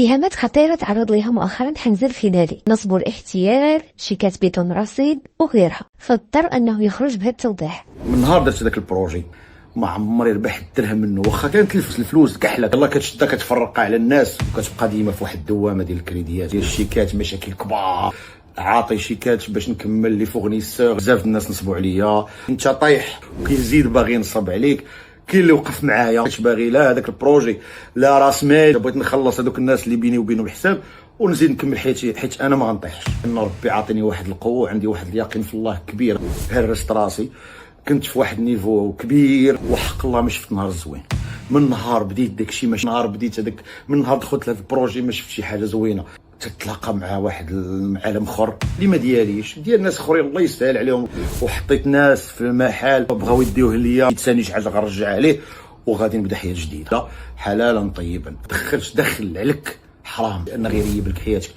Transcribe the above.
اتهامات خطيرة تعرض لها مؤخرا حمزة الخلالي، نصب الاحتيال، شيكات بيتون رصيد وغيرها، فاضطر انه يخرج بهذا التوضيح. من نهار درت داك البروجي ما عمري ربحت درهم منه، واخا كانت الفلوس كحله يلاه كتشدها كتفرقها على الناس وكتبقى ديما في واحد الدوامه ديال الكريديات ديال الشيكات، مشاكل كبار، عاطي شيكات باش نكمل لي فورنيسور، بزاف الناس نصبوا عليا، انت طايح وكيزيد باغي ينصب عليك. كاين اللي وقف معايا مش باغي لا هذاك البروجي لا راس مال، بغيت نخلص هذوك الناس اللي بيني وبينهم الحساب ونزيد نكمل حياتي، حيت انا ما غنطيحش. ان ربي عاطيني واحد القوه، عندي واحد اليقين في الله كبير. هرست راسي، كنت في واحد النيفو كبير وحق الله ما شفت نهار زوين. من نهار بديت داكشي، ماشي نهار بديت هذاك، من نهار دخلت لهذا البروجي ما شفت شي حاجه زوينه. تتلاقى مع واحد عالم اخر اللي ما دياليش، ديال ناس اخرين الله يسهل عليهم، وحطيت ناس في المحل بغاو يديوه ليا، ثاني شي حاجه غنرجع عليه وغادي نبدا حياه جديده حلالا طيبا. دخل عليك حرام لان غير يجيب لك حياتك.